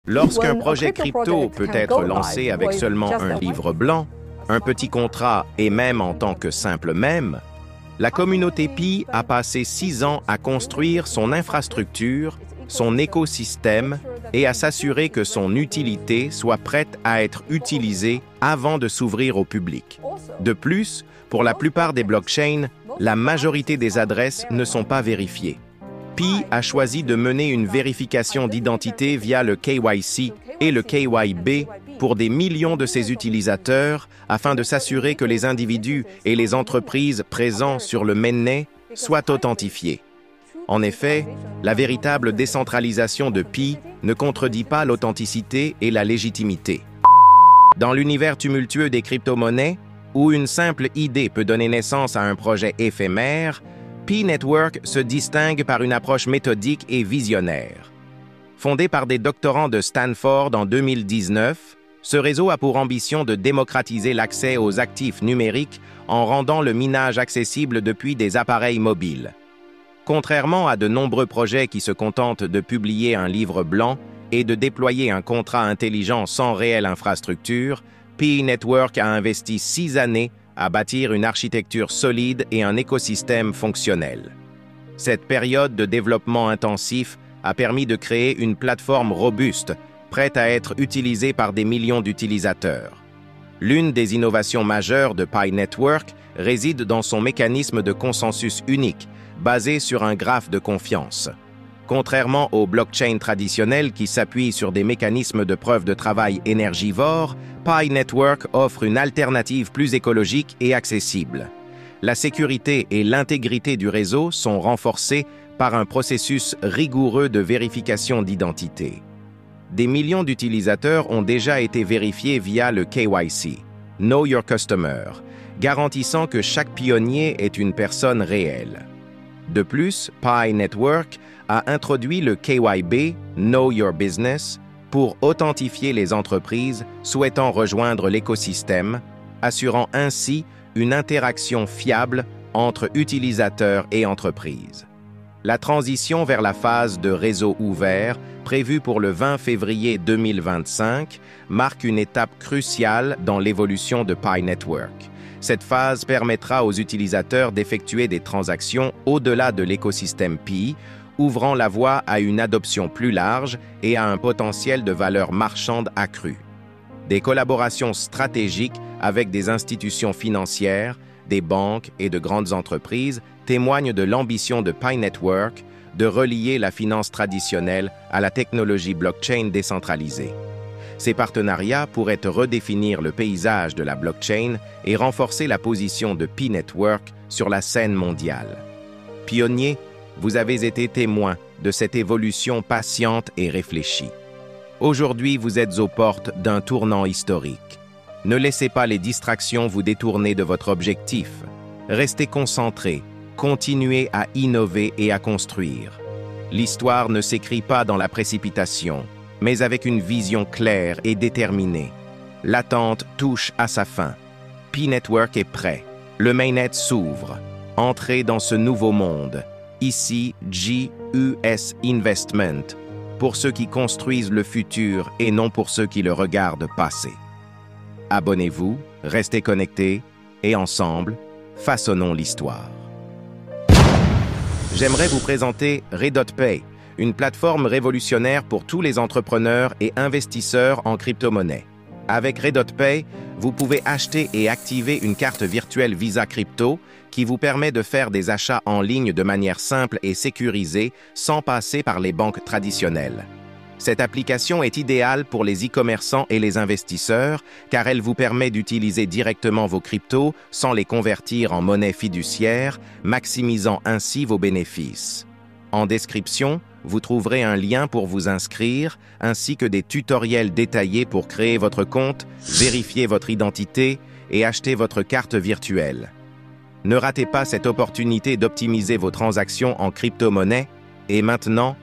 Lorsqu'un projet crypto peut être lancé avec seulement un livre blanc, un petit contrat et même en tant que simple mème, la communauté Pi a passé 6 ans à construire son infrastructure, son écosystème et à s'assurer que son utilité soit prête à être utilisée avant de s'ouvrir au public. De plus, pour la plupart des blockchains, la majorité des adresses ne sont pas vérifiées. Pi a choisi de mener une vérification d'identité via le KYC et le KYB pour des millions de ses utilisateurs afin de s'assurer que les individus et les entreprises présents sur le mainnet soient authentifiés. En effet, la véritable décentralisation de Pi ne contredit pas l'authenticité et la légitimité. Dans l'univers tumultueux des crypto-monnaies, où une simple idée peut donner naissance à un projet éphémère, Pi Network se distingue par une approche méthodique et visionnaire. Fondé par des doctorants de Stanford en 2019, ce réseau a pour ambition de démocratiser l'accès aux actifs numériques en rendant le minage accessible depuis des appareils mobiles. Contrairement à de nombreux projets qui se contentent de publier un livre blanc et de déployer un contrat intelligent sans réelle infrastructure, Pi Network a investi 6 années à bâtir une architecture solide et un écosystème fonctionnel. Cette période de développement intensif a permis de créer une plateforme robuste, prête à être utilisée par des millions d'utilisateurs. L'une des innovations majeures de Pi Network réside dans son mécanisme de consensus unique, basé sur un graphe de confiance. Contrairement aux blockchains traditionnels qui s'appuient sur des mécanismes de preuve de travail énergivores, Pi Network offre une alternative plus écologique et accessible. La sécurité et l'intégrité du réseau sont renforcées par un processus rigoureux de vérification d'identité. Des millions d'utilisateurs ont déjà été vérifiés via le KYC, Know Your Customer, garantissant que chaque pionnier est une personne réelle. De plus, Pi Network a introduit le KYB, Know Your Business, pour authentifier les entreprises souhaitant rejoindre l'écosystème, assurant ainsi une interaction fiable entre utilisateurs et entreprises. La transition vers la phase de réseau ouvert, prévue pour le 20 février 2025, marque une étape cruciale dans l'évolution de Pi Network. Cette phase permettra aux utilisateurs d'effectuer des transactions au-delà de l'écosystème Pi, ouvrant la voie à une adoption plus large et à un potentiel de valeur marchande accru. Des collaborations stratégiques avec des institutions financières, des banques et de grandes entreprises témoignent de l'ambition de Pi Network de relier la finance traditionnelle à la technologie blockchain décentralisée. Ces partenariats pourraient redéfinir le paysage de la blockchain et renforcer la position de Pi Network sur la scène mondiale. Pionniers, vous avez été témoins de cette évolution patiente et réfléchie. Aujourd'hui, vous êtes aux portes d'un tournant historique. Ne laissez pas les distractions vous détourner de votre objectif. Restez concentrés, continuez à innover et à construire. L'histoire ne s'écrit pas dans la précipitation, mais avec une vision claire et déterminée. L'attente touche à sa fin. Pi Network est prêt. Le mainnet s'ouvre. Entrez dans ce nouveau monde. Ici, GUS Investment, pour ceux qui construisent le futur et non pour ceux qui le regardent passer. Abonnez-vous, restez connectés et ensemble, façonnons l'histoire. J'aimerais vous présenter Redot-Pay, une plateforme révolutionnaire pour tous les entrepreneurs et investisseurs en crypto-monnaie. Avec Redot-Pay, vous pouvez acheter et activer une carte virtuelle Visa Crypto qui vous permet de faire des achats en ligne de manière simple et sécurisée sans passer par les banques traditionnelles. Cette application est idéale pour les e-commerçants et les investisseurs car elle vous permet d'utiliser directement vos cryptos sans les convertir en monnaie fiduciaire, maximisant ainsi vos bénéfices. En description, vous trouverez un lien pour vous inscrire, ainsi que des tutoriels détaillés pour créer votre compte, vérifier votre identité et acheter votre carte virtuelle. Ne ratez pas cette opportunité d'optimiser vos transactions en crypto-monnaie. Et maintenant,